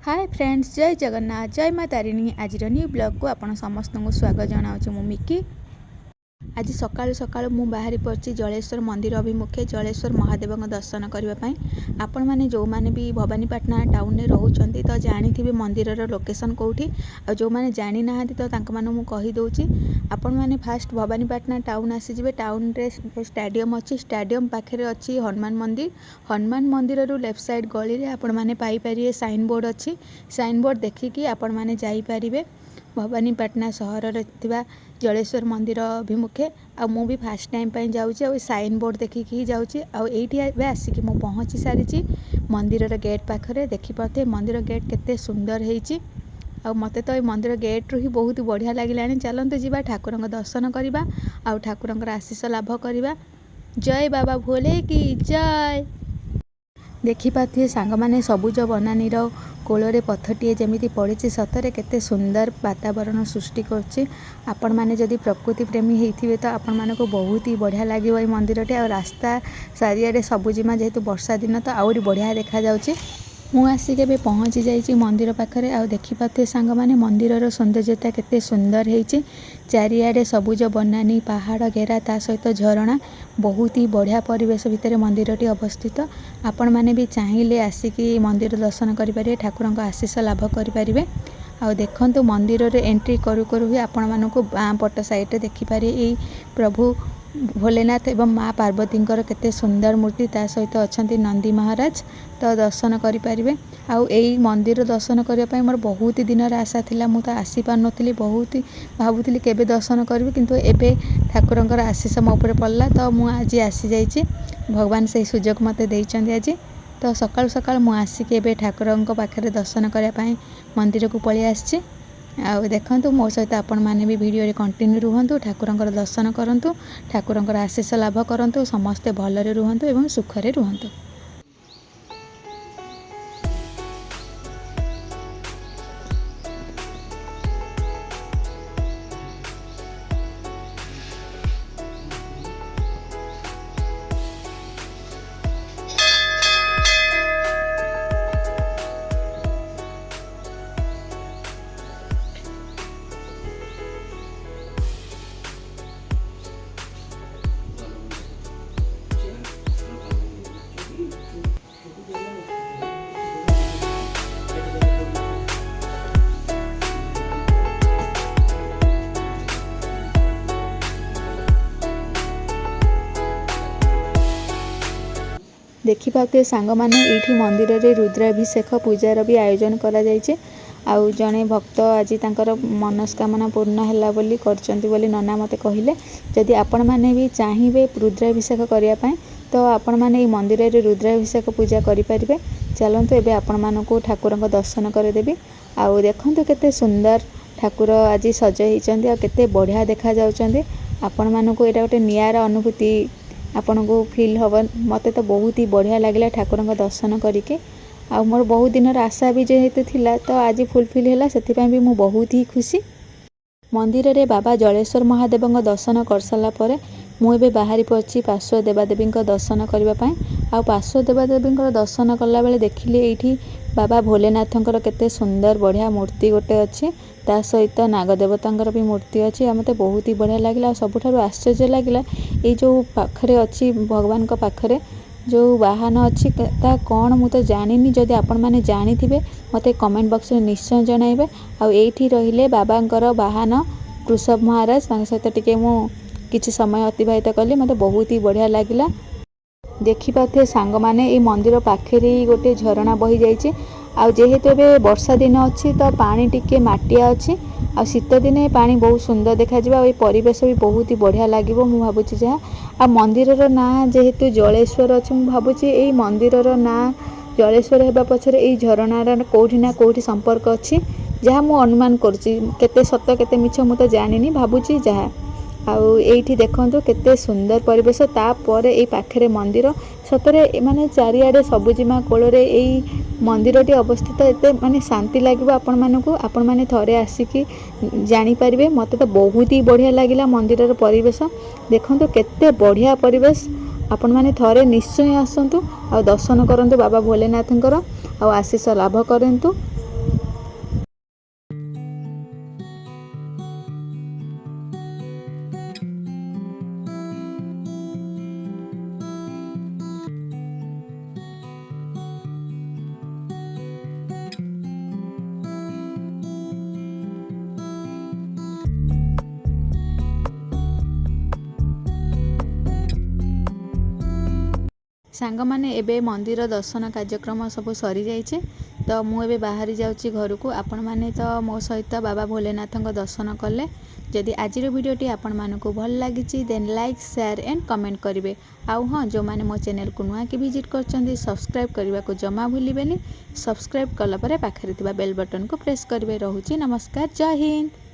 Hi friends, जय जगन्नाथ, जय माँ तारिणी। आज न्यू ब्लॉग को आपण समस्त को स्वागत जनाऊँ। मु मिकी। आज सकाळु सकाळु मु बाहरी पड़ची जलेश्वर मंदिर अभिमुखे जलेश्वर महादेव दर्शन करने। आपण मैंने जो मैंने भी भवानीपाटना टाउन में रोचंती तो जानी मंदिर लोकेशन कौटी। आ जो मैंने जानी ना तो मु कहीदे आपण मैंने फास्ट भवानीपाटना टाउन आसीजे। टाउन रे स्टेडियम अच्छी, स्टेडियम पाखे अच्छी हनुमान मंदिर। हनुमान मंदिर रू लेफ्ट साइड गली रे आपण मैंने पाइपर साइन बोर्ड अच्छी। साइन बोर्ड देखिकी आपण मैंने जाइपारे भवानीपाटना सहर जलेश्वर मंदिर अभिमुखे। आ मु भी फास्ट टाइम पर जाऊँगी। साइन बोर्ड देखिकी जाऊँगी। आईटी आसिक मु पहुँची सारी मंदिर गेट पाखे। देखिपे मंदिर गेट केते सुंदर है। मते तो मंदिर गेट रू ही बहुत बढ़िया लगिला। चलते जी ठाकुर दर्शन करवा आ ठाकुर आशीष लाभ करवा। जय बाबा भोले की जय। देखिपे सांग मैंने सबुज बनानी कोଳରେ पथटीए जमी पड़ी सतरे केते सुंदर वातावरण सृष्टि करछि। आपण माने जदि प्रकृति प्रेमी होइथिबे तो आपण माने को बहुत ही बढ़िया लागिवो ए मंदिरटे। और रास्ता चारिआडे सबुजिमा जेहेतु वर्षा दिन तो आउरी बढ़िया देखा जाउछि। मु आसिक एबे पहुँची जाइछि मंदिर पाखरे। आ देखिपे सांग माने मंदिरर सौंदर्यता केते सुंदर होइछि। चारिआडे सबुज बनानी पहाड़ घेरा ता सहित झरणा बहुत ही बढ़िया परिवेश भितर मंदिरटी अवस्थित। आपण माने भी चाहिए आसिकी मंदिर दर्शन करें, ठाकुर आशीष लाभ करें। आ देखंतु मंदिर रे एंट्री करू करू ही आपण मानकु बाँ पट साइड देखिपारे ये प्रभु भोलेनाथ एवं माँ पार्वती केते सुंदर मूर्ति ता सहित अछंती नंदी महाराज। तो दर्शन करें। आई मंदिर दर्शन करने मोर बहुत दिन आशा थिला। मु तो आसी पार नथिली, बहुत ही भावुली केबे दर्शन करी, किंतु एबे ठाकुरंकर आशीष मो ऊपर पड़ला। तो मु आज आसी जाइछि, भगवान से सुजोग मते देइछन्ती आज। तो सकाळ सकाळ मु आसिक एबे ठाकुरंक पाखरे दर्शन करने पाई मंदिर को पळि आछि। आ देखंतु मो सहित आपण माने भी वीडियो रे कंटिन्यू रुहंतु, ठाकुरंकर दर्शन करंतु, ठाकुरंकर आशीष लाभ करंतु, समस्ते भलरे रुहंतु एवं सुखरे रुहंतु। देखिपे सांग माने एठी मंदिर रे रुद्राभिषेक पूजार भी आयोजन करा जायचे। आउ जने भक्त आज तांकर मनस्कामना पूर्ण हैला बोली करचंती बोली नना मते कहिले। जदि आपण माने भी चाहिबे रुद्राभिषेक करिया पय तो आपण माने ए मंदिर रे रुद्राभिषेक पूजा करि परिबे। चलंतु एबे आपण मानको ठाकुरंक दर्शन करे देबी। आउ देखंतु केते सुंदर ठाकुर आज सज हिचंती आ केते बढ़िया देखा जाउचंती। आपण मानको एटा गोटे नियारा अनुभूति आपन को फील हवन। मते तो बहुत ही बढ़िया लगे ठाकुर दर्शन करके। आ मोर बहुत दिन आशा भी जेहेतु थिला तो आज फुलफिल है, से भी मु बहुत ही खुशी। मंदिर रे बाबा जलेश्वर महादेव दर्शन कर सारा पर मुझे बाहरी पड़ी पार्श्व देवादेवी दर्शन करने। आ पार्श्व देवादेवी दर्शन कला बेले देखिली एठी बाबा भोलेनाथंकर केते सुंदर बढ़िया मूर्ति गोटे अच्छी, ता सहित नागदेवतांकर भी मूर्ति अच्छी। आ मते बहुत ही बढ़िया लगे। सबुठारु आश्चर्य लगिला ये जो पाखरे अच्छी भगवान का पाखरे जो वाहन अच्छी ता कौन मु तो जानिनी। जदि आपण माने जानिथिबे मते कमेंट बॉक्स में निश्चय जणाइबे। आ एठी रहिले बाबांकर वाहन वृषभ महाराज, तांक सहित टिके मु किछि समय अतिबाहित कली। मते बहुत ही बढ़िया लगिला। देखिपे सांग माने ए मंदिर पाखेरे गोटे झरणा बही जाइए। आ जेहेतु एबे वर्षा दिन अच्छी तो पानी टिके माटिया अच्छी। आ शीत दिने पानी बहुत सुंदर देखा जिबा। ए परिवेश भी बहुत ही बढ़िया लागिबो मु भाबुची। जहा आ मंदिरर ना जेहेतु जलेश्वर अच्छी, मु भाबुची ए मंदिरर ना जलेश्वर हेबा पछरे ए झरणार कोठी ना कोठी संपर्क अच्छी, जहा मु अनुमान करूची। केते सत्य केते मिछ मु तो जानिनी, भाबुची जहा। आउ एठी देखंतु केते सुंदर परिवेश। तापर ए पाखरे मंदिर सतरे माने चारिआडे सबुजिमा कोଳରେ एई मंदिरटी अवस्थित। एते माने शांति लागिबो आपण मानकु। आपण माने थरे आसिकी जानि परिबे। मते तो बहुत ही बढ़िया लागिला मंदिरर परिवेश। देखंतु केते बढ़िया परिवेश। आपण माने थरे निश्चय आसंतु आ दर्शन करंतु बाबा भोलेनाथंकर आ आशीष लाभ करंतु। ସାଙ୍ଗମାନେ ଏବେ ମନ୍ଦିର ଦର୍ଶନ କାର୍ଯ୍ୟକ୍ରମ ସବୁ ସରିଯାଇଛି ତ ମୁଁ ଏବେ ବାହାରି ଯାଉଛି ଘରକୁ। ଆପଣମାନେ ତ ମୋ ସହିତ ବାବା ଭୋଲେନାଥଙ୍କ ଦର୍ଶନ କଲେ। ଯଦି ଆଜିର ଭିଡ଼ିଓଟି ଆପଣମାନଙ୍କୁ ଭଲ ଲାଗିଛି ଦେନ୍ ଲାଇକ୍ ସେୟାର ଆଣ୍ଡ କମେଣ୍ଟ କରିବେ। ଆଉ ହଁ, ଯେଉଁମାନେ ମୋ ଚ୍ୟାନେଲକୁ ନୂଆକି ଭିଜିଟ୍ କରିଛନ୍ତି ସବସ୍କ୍ରାଇବ୍ କରିବାକୁ ଜମା ଭୁଲିବେନି। ସବସ୍କ୍ରାଇବ୍ କଲା ପରେ ପାଖରେ ଥିବା ବେଲ୍ ବଟନକୁ ପ୍ରେସ୍ କରିବେ। ରହୁଛି, ନମସ୍କାର, ଜୟ ହିନ୍ଦ।